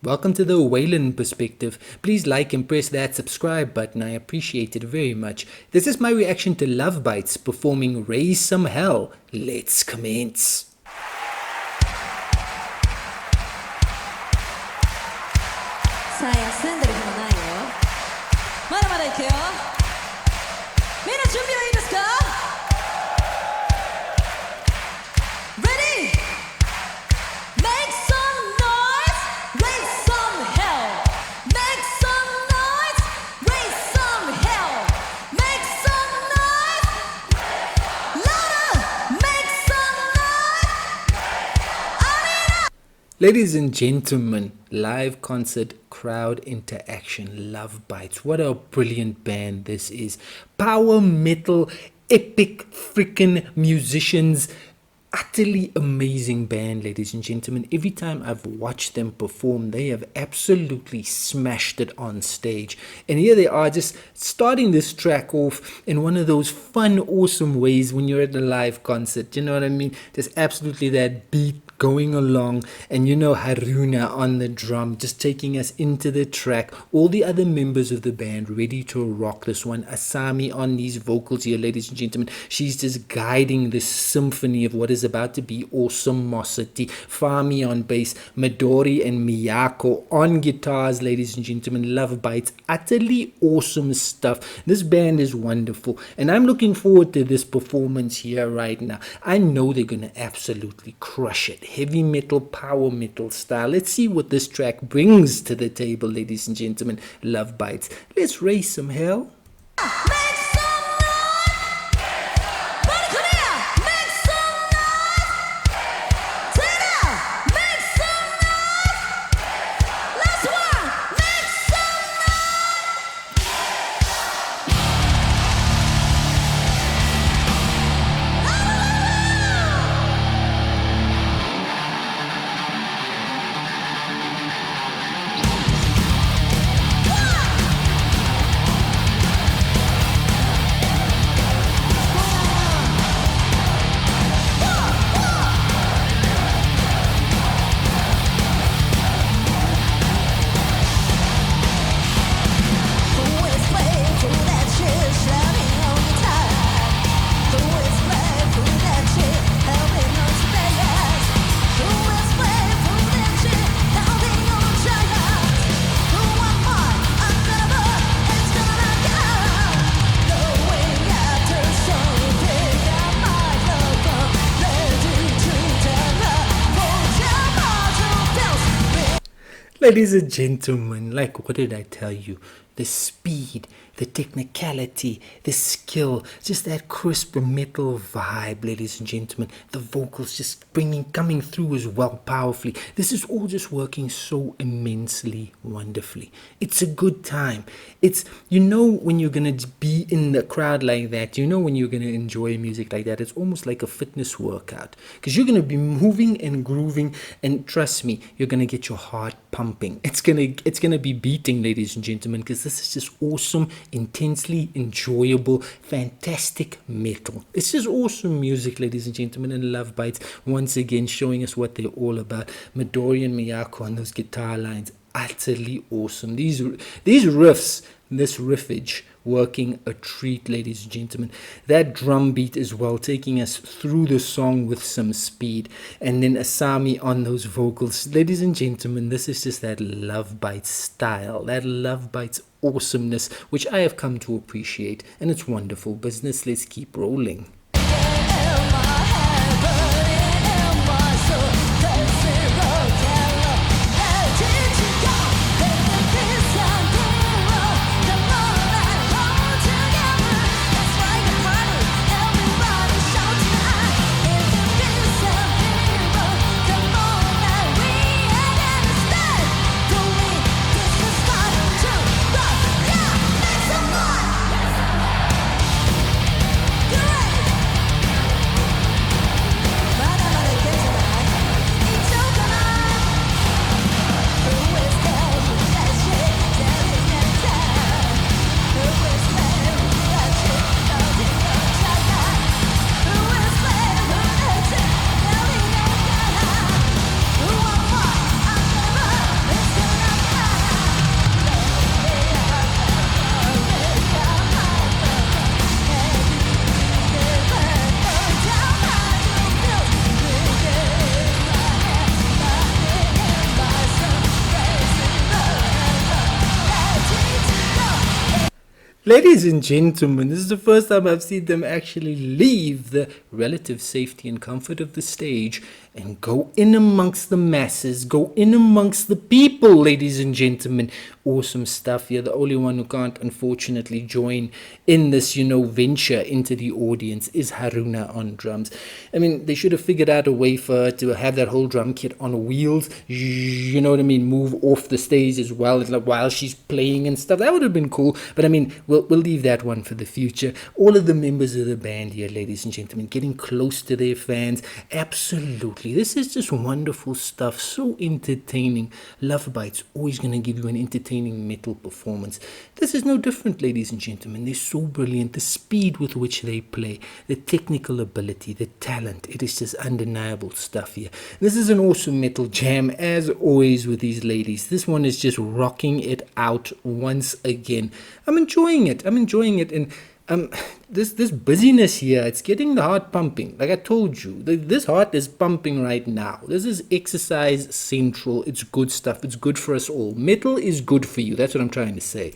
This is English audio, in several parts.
Welcome to the Waylon perspective. Please like and press that subscribe button. I appreciate it very much. This is my reaction to Love Bites performing Raise Some Hell. Let's commence.さあ休んでる暇ないよ。まだまだいくよ。みんな準備はいいですか？ Ready? Make some noise, raise some hell. Make some noise, raise some hell. Make some noise, louder. Make some noise. Ladies and gentlemen, live concert crowd interaction, Love Bites. What a brilliant band this is. Power metal, epic freaking musicians. Utterly amazing band, ladies and gentlemen. Every time I've watched them perform, they have absolutely smashed it on stage. And here they are, just starting this track off in one of those fun, awesome ways when you're at a live concert. You know what I mean? Just absolutely that beat going along, and you know Haruna on the drum just taking us into the track. All the other members of the band ready to rock this one. Asami on these vocals here, ladies and gentlemen. She's just guiding this symphony of what is about to be awesomosity. Fami on bass, Midori and Miyako on guitars, ladies and gentlemen. Love Bites, utterly awesome stuff. This band is wonderful, and I'm looking forward to this performance here right now. I know they're gonna absolutely crush it. Heavy metal, power metal style. Let's see what this track brings to the table, ladies and gentlemen. Love Bites. Let's raise some hell. Make some noise! Ready, come here! Make some noise! Turn it out! Make some noise! Last one! Make some Ladies and gentlemen, like what did I tell you? The speed, the technicality, the skill, just that crisp metal vibe, ladies and gentlemen. The vocals just coming through as well powerfully. This is all just working so immensely wonderfully. It's a good time. It's, you know, when you're going to be in the crowd like that, you know, when you're going to enjoy music like that, it's almost like a fitness workout, because you're going to be moving and grooving, and trust me, you're going to get your heart pumping. It's going to be beating, ladies and gentlemen, because this is just awesome, intensely enjoyable, fantastic metal. It's just awesome music, ladies and gentlemen, and Love Bites once again showing us what they're all about. Midori and Miyako on those guitar lines, utterly awesome. These riffs, this riffage, working a treat, ladies and gentlemen. That drum beat as well, taking us through the song with some speed, and then Asami on those vocals. Ladies and gentlemen, this is just that Love Bites style, that Love Bites awesomeness, which I have come to appreciate, and it's wonderful business. Let's keep rolling. Great! Ladies and gentlemen, this is the first time I've seen them actually leave the relative safety and comfort of the stage and go in amongst the masses, go in amongst the people, ladies and gentlemen. Awesome stuff here. The only one who can't, unfortunately, join in this, venture into the audience is Haruna on drums. I mean, they should have figured out a way for her to have that whole drum kit on wheels, you know what I mean, move off the stage as well, while she's playing and stuff. That would have been cool, but I mean, we'll leave that one for the future. All of the members of the band here, ladies and gentlemen, getting close to their fans. Absolutely. This is just wonderful stuff. So entertaining. Love Bites, always going to give you an entertaining metal performance. This is no different, ladies and gentlemen. They're so brilliant. The speed with which they play, the technical ability, the talent. It is just undeniable stuff here. This is an awesome metal jam, as always with these ladies. This one is just rocking it out once again. I'm enjoying it. And this busyness here, it's getting the heart pumping. Like I told you, this heart is pumping right now. This is exercise central. It's good stuff. It's good for us all. Metal is good for you. That's what I'm trying to say.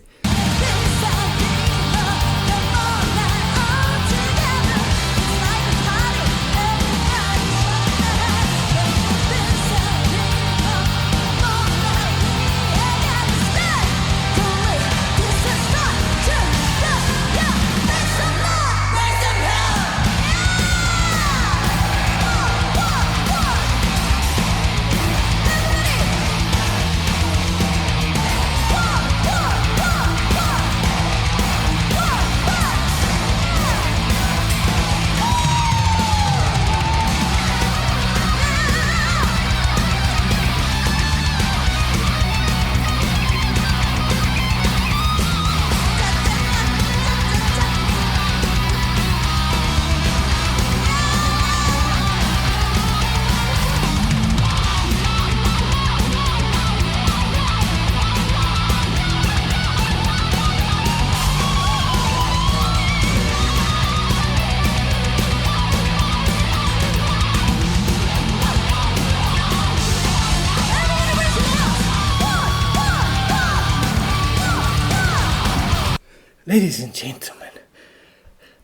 Ladies and gentlemen,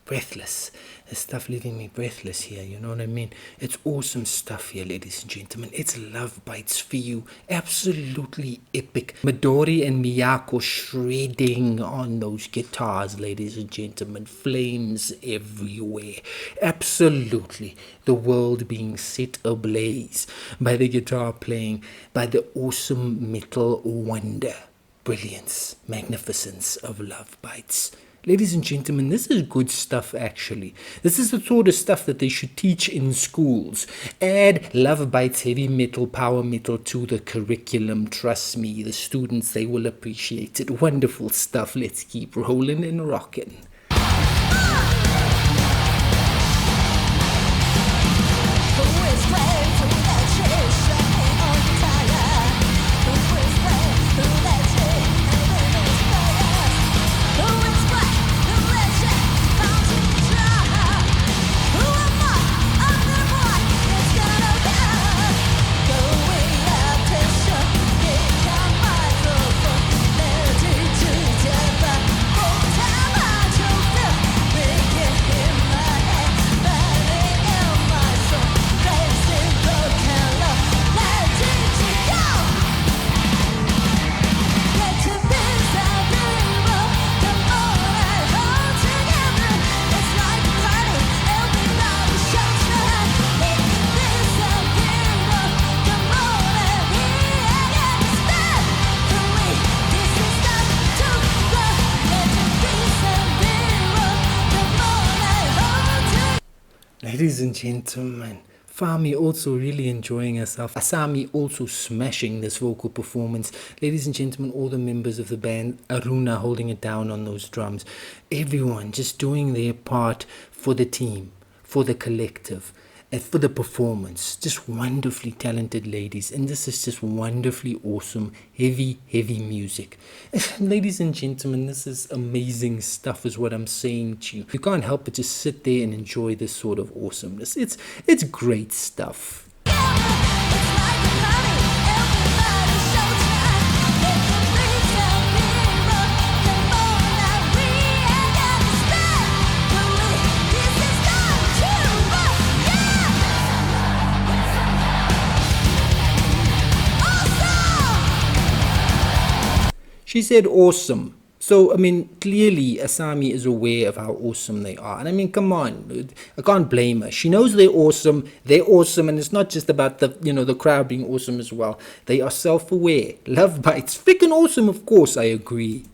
breathless. There's stuff leaving me breathless here, you know what I mean? It's awesome stuff here, ladies and gentlemen. It's Love Bites for you. Absolutely epic. Midori and Miyako shredding on those guitars, ladies and gentlemen. Flames everywhere. Absolutely. The world being set ablaze by the guitar playing, by the awesome metal wonder, brilliance, magnificence of Love Bites. Ladies and gentlemen, this is good stuff actually. This is the sort of stuff that they should teach in schools. Add Love Bites heavy metal, power metal to the curriculum. Trust me, the students, they will appreciate it. Wonderful stuff. Let's keep rolling and rocking. Ladies and gentlemen, Fami also really enjoying herself. Asami also smashing this vocal performance. Ladies and gentlemen, all the members of the band, Aruna holding it down on those drums. Everyone just doing their part for the team, for the collective, and for the performance. Just wonderfully talented ladies. And this is just wonderfully awesome, heavy music. Ladies and gentlemen, this is amazing stuff is what I'm saying to you. You can't help but just sit there and enjoy this sort of awesomeness. It's great stuff. She said awesome. So, I mean, clearly Asami is aware of how awesome they are. And I mean, come on, I can't blame her. She knows they're awesome, and it's not just about the crowd being awesome as well. They are self-aware. Love Bites, freaking awesome, of course, I agree.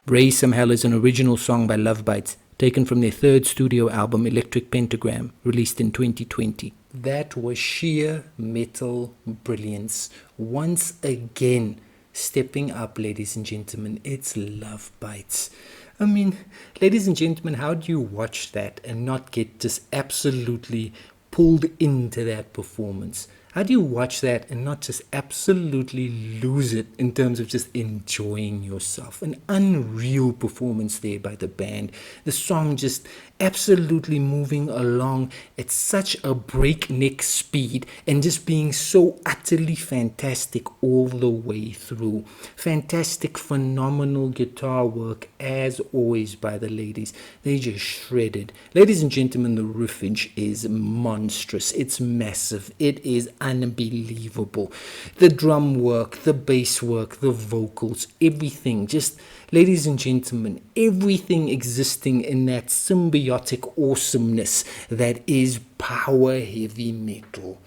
Raise Some Hell is an original song by LOVEBITES, taken from their third studio album Electric Pentagram, released in 2020. That was sheer metal brilliance. Once again, stepping up, ladies and gentlemen, it's LOVEBITES. I mean, ladies and gentlemen, how do you watch that and not get just absolutely pulled into that performance? How do you watch that and not just absolutely lose it in terms of just enjoying yourself? An unreal performance there by the band. The song just absolutely moving along at such a breakneck speed and just being so utterly fantastic all the way through. Fantastic, phenomenal guitar work as always by the ladies. They just shredded. Ladies and gentlemen, the riffage is monstrous. It's massive. It is unbelievable. The drum work, the bass work, the vocals, everything. Just, ladies and gentlemen, everything existing in that symbiotic awesomeness that is power heavy metal.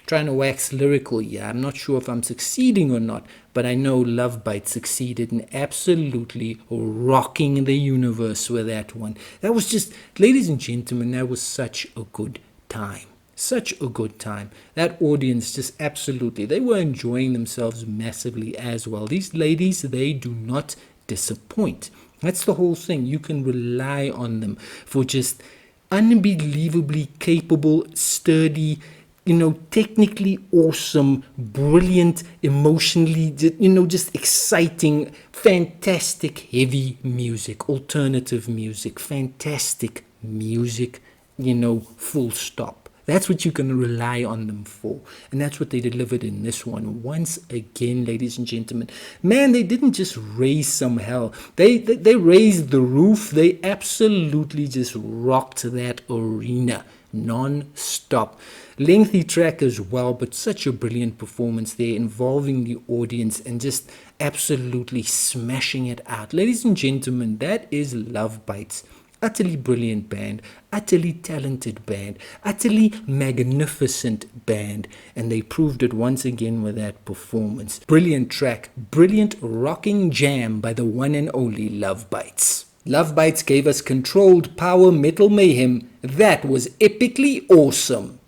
Trying to wax lyrical here. I'm not sure if I'm succeeding or not, but I know LOVEBITES succeeded in absolutely rocking the universe with that one. That was just, ladies and gentlemen, that was such a good time. Such a good time. That audience just absolutely, they were enjoying themselves massively as well. These ladies, they do not disappoint. That's the whole thing. You can rely on them for just unbelievably capable, sturdy, technically awesome, brilliant, emotionally, just exciting, fantastic, heavy music, alternative music, fantastic music, full stop. That's what you can rely on them for. And that's what they delivered in this one. Once again, ladies and gentlemen. Man, they didn't just raise some hell. They raised the roof. They absolutely just rocked that arena non-stop. Lengthy track as well, but such a brilliant performance there involving the audience and just absolutely smashing it out. Ladies and gentlemen, that is LOVEBITES. Utterly brilliant band, utterly talented band, utterly magnificent band, and they proved it once again with that performance. Brilliant track, brilliant rocking jam by the one and only LOVEBITES. LOVEBITES gave us controlled power metal mayhem. That was epically awesome.